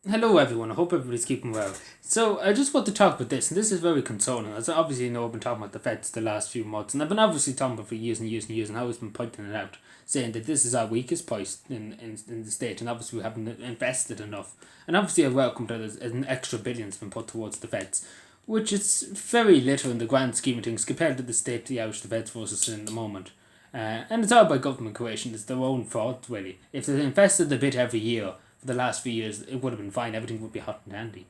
Hello everyone, I hope everybody's keeping well. So I just want to talk about this, and this is very concerning. As obviously you know, I've been talking about the Feds the last few months, and I've been obviously talking about it for years and years and years, and I always been pointing it out, saying that this is our weakest point in the state, and obviously we haven't invested enough. And obviously I welcome that an extra billions been put towards the Feds, which is very little in the grand scheme of things compared to the state the Irish the Feds forces in the moment. And it's all by government creation. It's their own fault, really. If they invested a bit every year for the last few years, it would have been fine. Everything would be hot and dandy.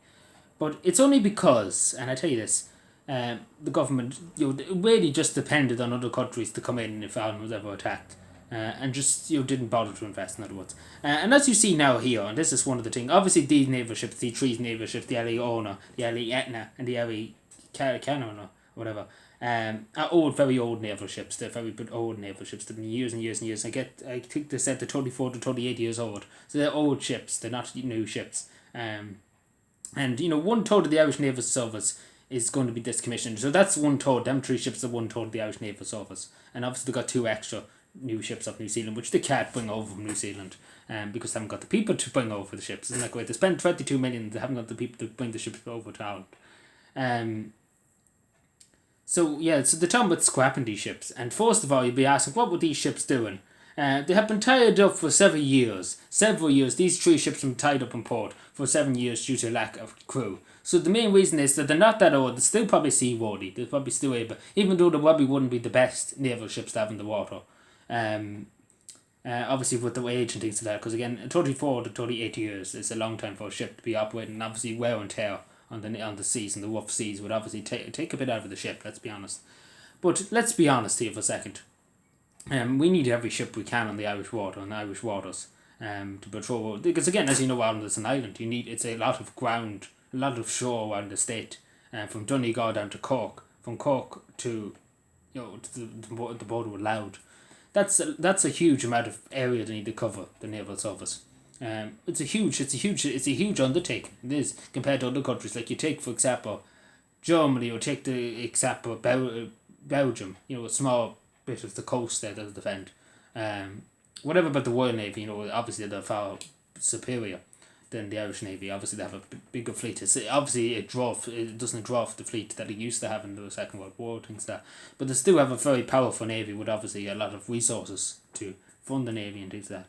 But it's only because, and I tell you this, the government really just depended on other countries to come in if Ireland was ever attacked. And just didn't bother to invest, in other words. And as you see now here, and this is one of the things, obviously these naval ships, the three naval ships, the LA Ona, the LA Etna, and the LA Cannon or whatever, are old, very old naval ships. They're very good old naval ships. They've been years and years and years. I think they said they're 24 to 28 years old. So they're old ships. They're not new ships. And one third of the Irish Naval Service is going to be decommissioned. So that's one third. Them three ships are one third of the Irish Naval Service. And obviously they got two extra new ships off New Zealand, which they can't bring over from New Zealand, because they haven't got the people to bring over the ships. Isn't that great? They spent 22 million. They haven't got the people to bring the ships over to Ireland. Um, so they're talking about scrapping these ships, and first of all, you'd be asking, what were these ships doing? They have been tied up for several years. Several years. These three ships have been tied up in port for 7 years due to lack of crew. So the main reason is that they're not that old. They're still probably seaworthy. They're probably still able, even though they probably wouldn't be the best naval ships to have in the water. Um, Obviously with the age and things like that, because again, 34 to 38 years is a long time for a ship to be operating. And obviously wear and tear on the seas and the rough seas would obviously take a bit out of the ship. Let's be honest. But let's be honest here for a second. We need every ship we can on the Irish water and Irish waters. To patrol, because again, as you know, Ireland is an island. It's a lot of ground, a lot of shore around the state, from Donegal down to Cork, from Cork to the border with Loud. That's a huge amount of area they need to cover, the naval service. It's a huge undertaking. It is compared to other countries. Like you take, for example, Germany, or take the example of Belgium. A small bit of the coast there to defend. Whatever about the Royal Navy, obviously they're far superior than the Irish Navy. Obviously they have a bigger fleet. It doesn't dwarf the fleet that it used to have in the Second World War, things like that. But they still have a very powerful navy with obviously a lot of resources to fund the navy and things like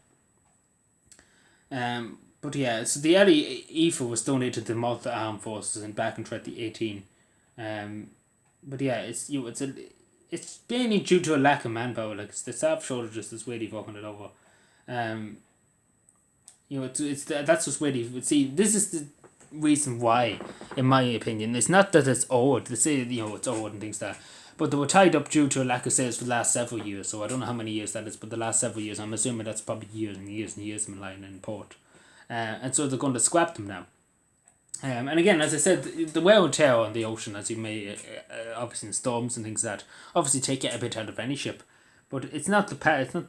that. But yeah, so the early EFA was donated to the Malta Armed Forces and back in 2018. But yeah, it's mainly due to a lack of manpower. Like, it's the staff shortages that's really fucking it over. Um, that's what's really. See, this is the reason why, in my opinion, it's not that it's old. They say it's old and things like that, but they were tied up due to a lack of sales for the last several years. So I don't know how many years that is, but the last several years, I'm assuming that's probably years and years and years of lying in port. And so they're going to scrap them now. And again, as I said, the wear and tear on the ocean, as you may, obviously in storms and things like that, obviously take it a bit out of any ship, but it's not the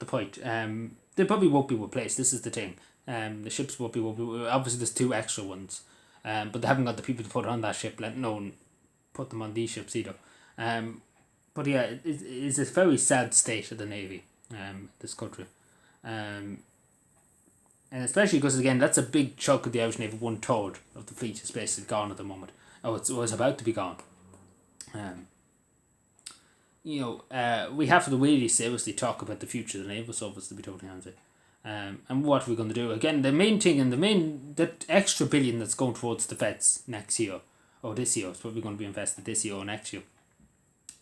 point. They probably won't be replaced. This is the thing. The ships won't be obviously there's two extra ones, but they haven't got the people to put on that ship, let alone put them on these ships either. But yeah, it's a very sad state of the navy. This country. And especially because, again, that's a big chunk of the Irish Navy. One third of the fleet is basically gone at the moment. Oh, it was about to be gone. Um, we have to really seriously talk about the future of the naval service, to be totally honest. And what we're going to do. Again, the main thing and that extra billion that's going towards the Feds next year, or this year, it's probably going to be invested this year or next year.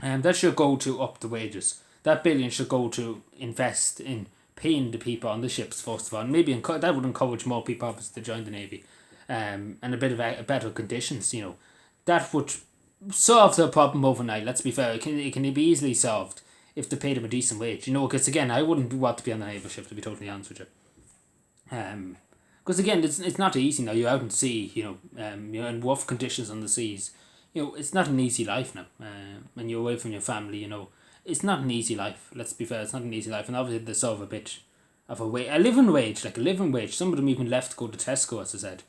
That should go to up the wages. That billion should go to invest in paying the people on the ships first of all. And maybe that would encourage more people obviously to join the navy, and a bit of better conditions. That would solve the problem overnight. Let's be fair. It can be easily solved if they paid them a decent wage. Because again, I wouldn't want to be on the naval ship, to be totally honest with you. Because again, it's not easy now. You're out in sea. You're in rough conditions on the seas. It's not an easy life now. When you're away from your family, it's not an easy life. Let's be fair, it's not an easy life. And obviously they serve a bit of a living wage, like a living wage. Some of them even left to go to Tesco, as I said,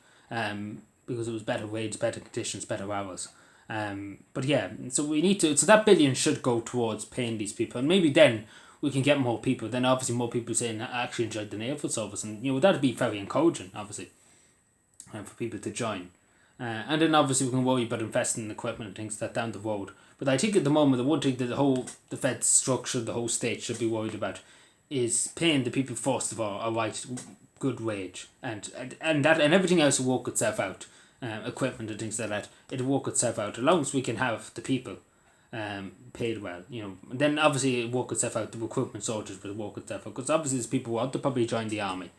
because it was better wage, better conditions, better hours. But yeah, so that billion should go towards paying these people. And maybe then we can get more people. Then obviously more people saying I actually enjoyed the naval service. And that'd be very encouraging, obviously. for people to join. And then obviously we can worry about investing in equipment and things that down the road. But I think at the moment, the one thing that the Fed structure, the whole state should be worried about is paying the people first of all a right good wage, and that and everything else will work itself out. Equipment and things like that, it'll work itself out as long as we can have the people paid well, And then obviously it work itself out. The recruitment soldiers will work itself out because obviously there's people who want to probably join the army,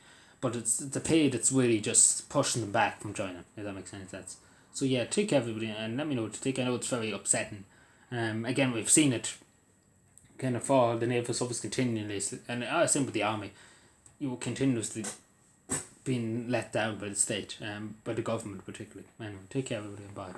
but it's the pay that's really just pushing them back from joining. If that makes any sense. So yeah, take everybody and let me know what you think. I know it's very upsetting. Again, we've seen it kind of fall the naval service continually, and I assume with the army, you were continuously being let down by the state, by the government particularly. Anyway, take care everybody and bye.